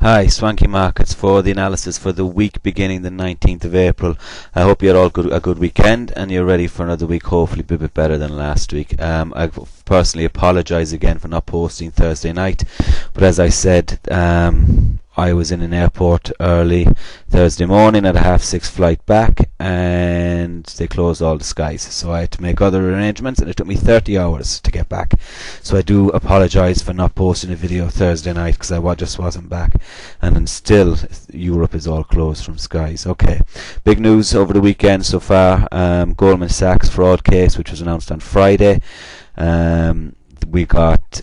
Hi, Swanky Markets for the analysis for the week beginning the 19th of April. I hope you had all a good weekend and you're ready for another week, hopefully a bit better than last week. I personally apologise again for not posting Thursday night, but as I said, I was in an airport early Thursday morning at a 6:30 flight back, and they closed all the skies, so I had to make other arrangements, and it took me 30 hours to get back. So I do apologise for not posting a video Thursday night, because I just wasn't back, and then still Europe is all closed from skies. Okay, big news over the weekend so far. Goldman Sachs fraud case, which was announced on Friday. We got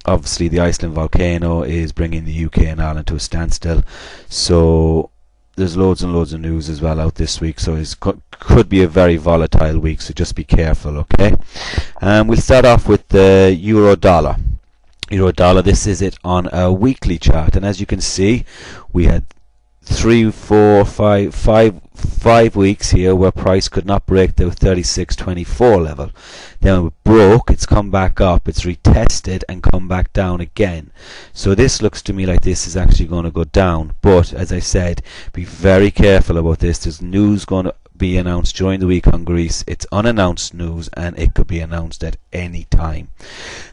obviously the Iceland volcano is bringing the UK and Ireland to a standstill, so there's loads and loads of news as well out this week, so it could be a very volatile week, so just be careful. Okay, we'll start off with the euro dollar. This is it on a weekly chart, and as you can see, we had 5 weeks here where price could not break the 36.24 level. Then it broke, it's come back up, it's retested and come back down again. So this looks to me like this is actually going to go down, but as I said, be very careful about this. There's news going to be announced during the week on Greece. It's unannounced news and it could be announced at any time.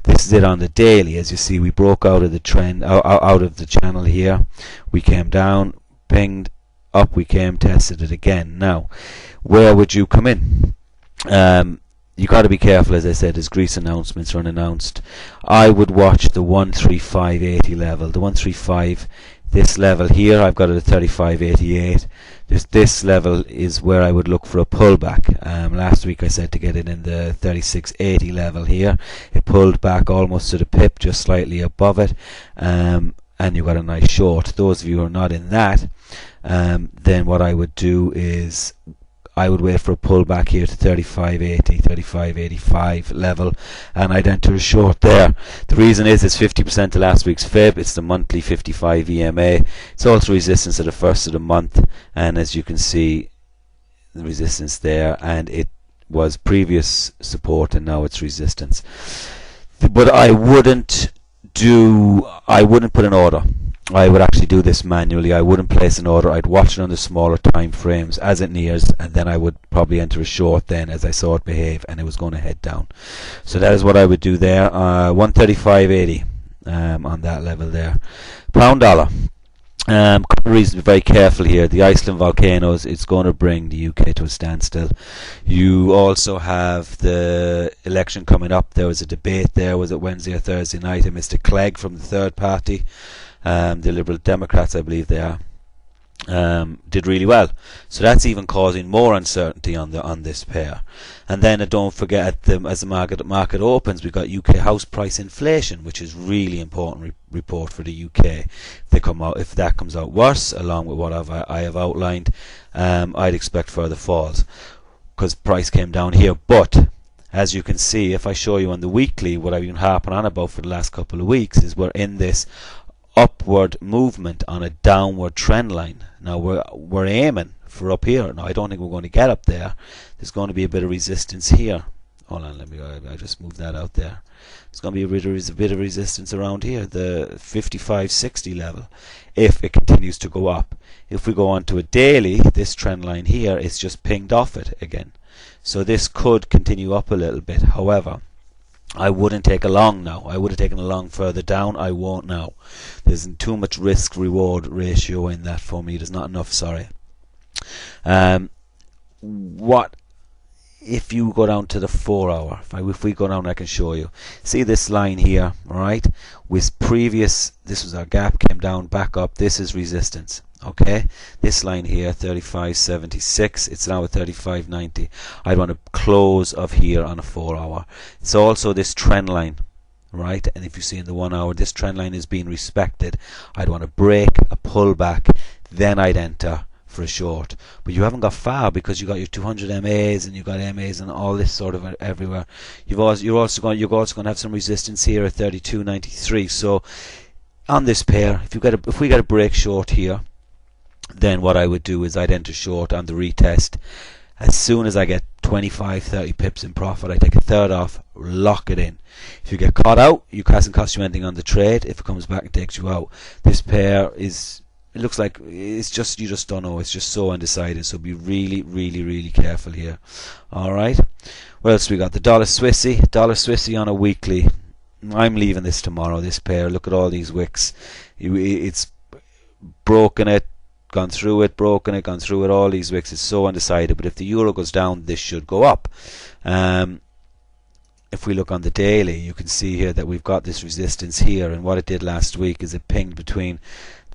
This is it on the daily. As you see, we broke out of the trend, out of the channel here. We came down, pinged, up we came, tested it again. Now, where would you come in? You got to be careful, as I said, as Greece announcements are unannounced. I would watch the 135.80 level. The 135, this level here, I've got it at 35.88. This level is where I would look for a pullback. Last week I said to get it in the 36.80 level here. It pulled back almost to the pip, just slightly above it, and you got a nice short. Those of you who are not in that, then what I would do is I would wait for a pullback here to 35.80, 35.85 level, and I'd enter a short there. The reason is it's 50% to last week's fib. It's the monthly 55 EMA. It's also resistance at the first of the month, and as you can see, the resistance there, and it was previous support and now it's resistance. But I wouldn't put an order. I would actually do this manually. I wouldn't place an order. I'd watch it on the smaller time frames as it nears, and then I would probably enter a short then as I saw it behave, and it was going to head down. So that is what I would do there. 135.80 on that level there. Pound dollar. Couple of reasons to be very careful here. The Iceland volcanoes, it's going to bring the UK to a standstill. You also have the election coming up. There was a debate there, was it Wednesday or Thursday night, and Mr. Clegg from the third party, the Liberal Democrats I believe they are, did really well. So that's even causing more uncertainty on this pair. And then don't forget, as the market opens, we've got UK house price inflation, which is really important report for the UK. If that comes out worse, along with what I have outlined, I'd expect further falls because price came down here. But as you can see, if I show you on the weekly, what I've been harping on about for the last couple of weeks is we're in this upward movement on a downward trend line. Now we're aiming for up here. Now I don't think we're going to get up there. There's going to be a bit of resistance here. Hold on, I just moved that out there. There's going to be a bit of resistance around here, the 55.60 level, if it continues to go up. If we go on to a daily, this trend line here is just pinged off it again. So this could continue up a little bit. However, I wouldn't take a long now. I would have taken a long further down. I won't now. There's too much risk-reward ratio in that for me. There's not enough, sorry. What if you go down to the 4 hour? If we go down, I can show you. See this line here, alright? With previous, this was our gap, came down, back up. This is resistance. Okay, this line here, 35.76, it's now at 35.90. I'd want to close of here on a 4 hour. It's also this trend line, right? And if you see in the 1 hour, this trend line is being respected. I'd want to break a pullback, then I'd enter for a short. But you haven't got far because you got your 200 MAs and you got MAs and all this sort of everywhere. You're also going to have some resistance here at 32.93. So on this pair, if we get a break short here, then what I would do is I'd enter short on the retest. As soon as I get 25-30 pips in profit. I take a third off, lock it in. If you get caught out, you hasn't cost you anything on the trade. If it comes back and takes you out, this pair is, it looks like it's just, you just don't know. It's just so undecided. So be really, really, really careful here. All right. What else we got? The dollar Swissy on a weekly. I'm leaving this tomorrow. This pair. Look at all these wicks. It's broken it, gone through it, broken it, gone through it. All these wicks. It's so undecided. But if the euro goes down, this should go up. If we look on the daily, you can see here that we've got this resistance here, and what it did last week is it pinged between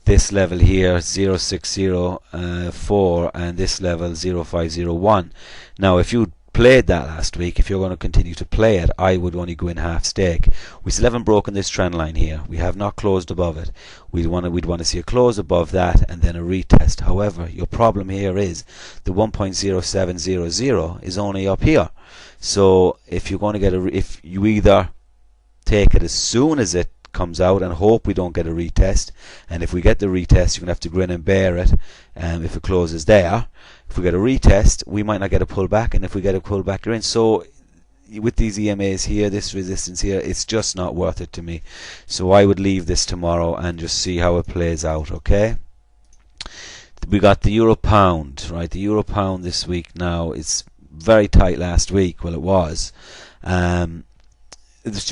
this level here 0604 and this level 0501. Now if you played that last week, if you're going to continue to play it, I would only go in half stake. We still haven't broken this trend line here. We have not closed above it. We'd want to see a close above that and then a retest. However, your problem here is the 1.0700 is only up here. So if you're going to get if you either take it as soon as it comes out and hope we don't get a retest, and if we get the retest, you're going to have to grin and bear it. If it closes there, if we get a retest, we might not get a pullback, and if we get a pullback, you're in. So with these EMAs here, this resistance here, it's just not worth it to me. So I would leave this tomorrow and just see how it plays out. Okay. We got the euro pound, right? The euro pound this week now, it's very tight last week. Well, it was.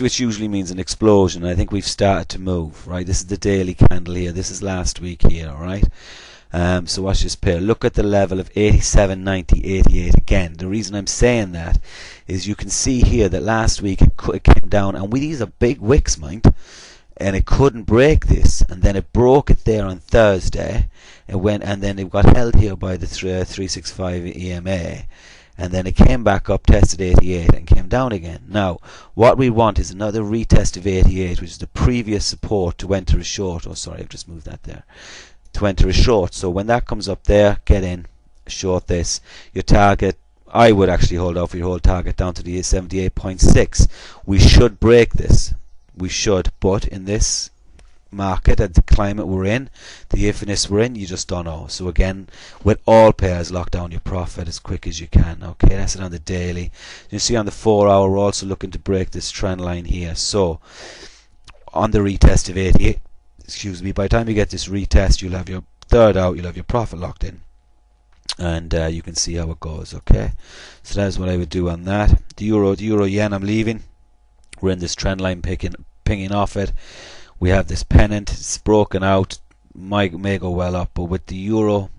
Which usually means an explosion. I think we've started to move, right? This is the daily candle here. This is last week here, all right? So watch this pair. Look at the level of 87.90, 88 again. The reason I'm saying that is you can see here that last week it came down, and these are big wicks, mind, and it couldn't break this, and then it broke it there on Thursday. It went, and then it got held here by the 365 EMA. And then it came back up, tested 88 and came down again. Now, what we want is another retest of 88, which is the previous support to enter a short. Oh, sorry, I've just moved that there. To enter a short. So when that comes up there, get in, short this. Your target, I would actually hold out for your whole target down to the 78.6. We should break this. We should, but in this market and the climate we're in, the ifness we're in, you just don't know. So again, with all pairs, lock down your profit as quick as you can. Okay, that's it on the daily. You see on the 4 hour, we're also looking to break this trend line here. So on the retest of 88, excuse me, by the time you get this retest, you'll have your third out, you'll have your profit locked in, and you can see how it goes. Okay, so that's what I would do on that. The euro yen, I'm leaving. We're in this trend line pinging off it. We have this pennant, it's broken out, may go well up, but with the euro,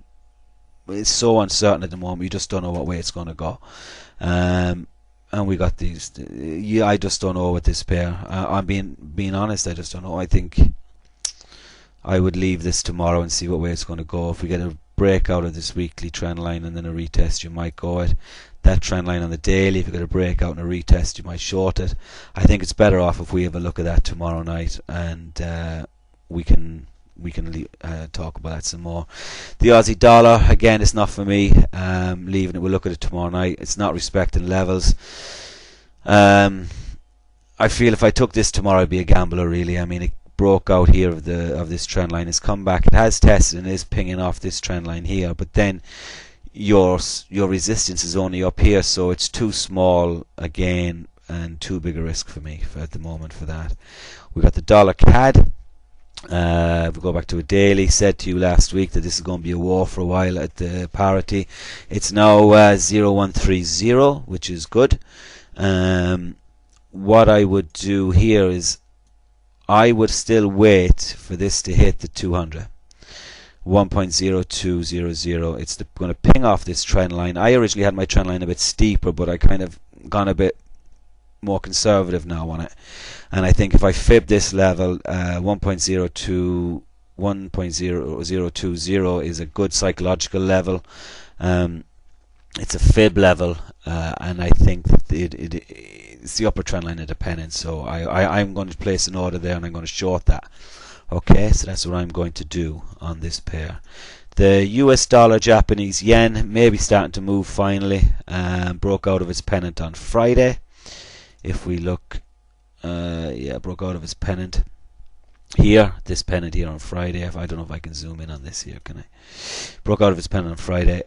it's so uncertain at the moment, you just don't know what way it's going to go. And we got these, yeah, I just don't know with this pair. I'm being honest, I just don't know. I think I would leave this tomorrow and see what way it's going to go. If we get a breakout of this weekly trend line and then a retest, you might go it. That trend line on the daily, if you get a breakout and a retest, you might short it. I think it's better off if we have a look at that tomorrow night, and we can talk about that some more. The Aussie dollar, again, it's not for me. Leaving it. We'll look at it tomorrow night. It's not respecting levels. I feel if I took this tomorrow, I'd be a gambler, really. I mean, it broke out here of this trend line. It's come back. It has tested and is pinging off this trend line here, but then your resistance is only up here, so it's too small again and too big a risk for me at the moment for that. We got the dollar CAD. If we go back to a daily, said to you last week that this is going to be a war for a while at the parity. It's now 0130, which is good. What I would do here is I would still wait for this to hit the 200. 1.0200. It's going to ping off this trend line. I originally had my trend line a bit steeper, but I kind of gone a bit more conservative now on it. And I think if I fib this level, 1.020 is a good psychological level. It's a fib level, and I think that it's the upper trend line of the pennant. So I'm going to place an order there, and I'm going to short that. Okay, so that's what I'm going to do on this pair. The US dollar Japanese yen may be starting to move finally. Broke out of its pennant on Friday. If we look, broke out of its pennant here. This pennant here on Friday. I don't know if I can zoom in on this here. Can I? Broke out of its pennant on Friday.